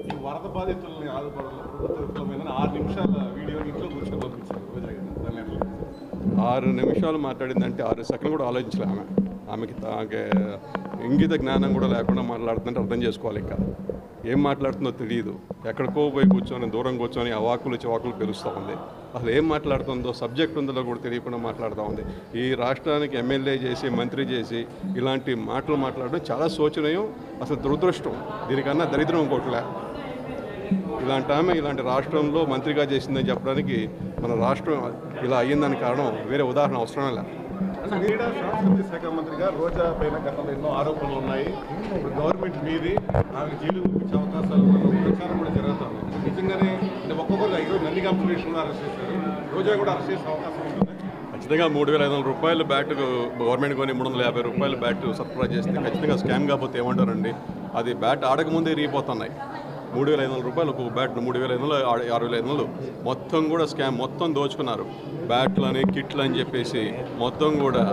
ఈ వరద బాధితులని ఆదుకోవడంలో ప్రభుత్వ విఫలమైన 6 నిమిషాల వీడియోని ఇంట్లో కూర్చొని పంపించారు రోజా గారు. దాన్ని ఎట్లా చూస్తారు? 6 నిమిషాలు మాట్లాడిందంటే 6 సెకండ్లు కూడా ఆలోచించలే ఆమెకి ఇంగిత జ్ఞానం కూడా లేకుండా మాట్లాడుతుందంటే అర్థం చేసుకోవాలి. ఇంకా ఏం మాట్లాడుతుందో తెలియదు. ఎక్కడికో పోయి కూర్చొని దూరం కూర్చొని అవాకులు చివాకులు పెరుస్తూ ఉంది. అసలు ఏం మాట్లాడుతుందో సబ్జెక్ట్ ఉందో కూడా తెలియకుండా మాట్లాడుతూ ఉంది. ఈ రాష్ట్రానికి ఎమ్మెల్యే చేసి మంత్రి చేసి ఇలాంటి మాటలు మాట్లాడడం చాలా శోచనీయం, అసలు దురదృష్టం. దీనికన్నా దరిద్రం ఇంకోట్లే. ఇలాంటి ఆమె ఇలాంటి రాష్ట్రంలో మంత్రిగా చేసిందని చెప్పడానికి మన రాష్ట్రం ఇలా అయ్యిందని కారణం వేరే ఉదాహరణ అవసరమే లేదు. అంటే క్రీడా సంస్కృతి శాఖ మంత్రిగా రోజా పైన గతంలో ఎన్నో ఆరోపణలు ఉన్నాయి. ఇప్పుడు గవర్నమెంట్ మీది ఆమె జైలు పంపించే అవకాశాలు ప్రచారం కూడా జరుగుతుంది. నిజంగానే అంటే ఒక్కొక్కరు ఈరోజు నంది కాంపిటీషన్ అరెస్ట్ చేశారు. రోజా కూడా అరెస్ట్ చేసే అవకాశం ఉంటుంది. ఖచ్చితంగా 3,500 రూపాయలు బ్యాట్ గవర్నమెంట్ కొని 350 రూపాయలు బ్యాట్ సరఫరా చేస్తే ఖచ్చితంగా స్కామ్ కాకపోతే ఏమంటారండి. అది బ్యాట్ ఆడకముందే ఇరిగిపోతున్నాయి. 3,500 రూపాయలు ఒక బ్యాట్, 3,500 6,500 మొత్తం కూడా స్కామ్, మొత్తం దోచుకున్నారు. బ్యాట్లని కిట్లు అని చెప్పేసి మొత్తం కూడా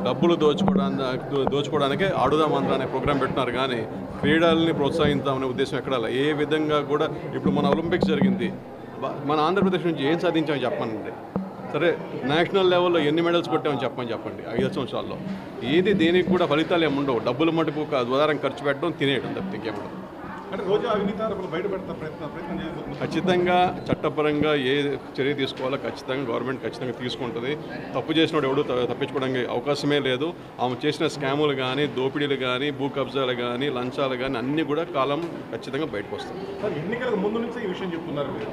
డబ్బులు దోచుకోవడానికే ఆడుదామంతా అనే ప్రోగ్రాం పెట్టినారు. కానీ క్రీడల్ని ప్రోత్సహించామనే ఉద్దేశం ఎక్కడా ఏ విధంగా కూడా. ఇప్పుడు మన ఒలింపిక్స్ జరిగింది, మన ఆంధ్రప్రదేశ్ నుంచి ఏం సాధించామని చెప్పండి. సరే, నేషనల్ లెవెల్లో ఎన్ని మెడల్స్ కొట్టామని చెప్పండి 5 సంవత్సరాల్లో. ఏది దేనికి కూడా ఫలితాలు ఏముండవు. డబ్బులు మటుకు ఉదాహరణ ఖర్చు పెట్టడం, తినేయడం తప్పితే ఇంకేమడం. అంటే రోజా అవినీతి ఆరోపణలు బయటపెడతా ప్రయత్నం చేస్తుంది. ఖచ్చితంగా చట్టపరంగా ఏ చర్య తీసుకోవాలో ఖచ్చితంగా గవర్నమెంట్ ఖచ్చితంగా తీసుకుంటుంది. తప్పు చేసినోడు ఎవడు తప్పించుకోవడానికి అవకాశమే లేదు. ఆమె చేసిన స్కాములు కానీ, దోపిడీలు కానీ, భూ కబ్జాలు కానీ, లంచాలు కానీ అన్నీ కూడా కాలం ఖచ్చితంగా బయటకు వస్తాయి. సార్, ఎన్నికలకు ముందు నుంచే ఈ విషయం చెప్తున్నారు మీరు,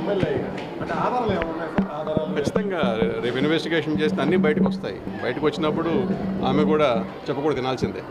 ఎమ్మెల్యే అంటే ఆధారాలు ఏమన్నాయి సార్? ఆధారాలు ఖచ్చితంగా రేపు ఇన్వెస్టిగేషన్ చేస్తే అన్నీ బయటకు వస్తాయి. బయటకు వచ్చినప్పుడు ఆమె కూడా చెప్పకూడదు, తినాల్సిందే.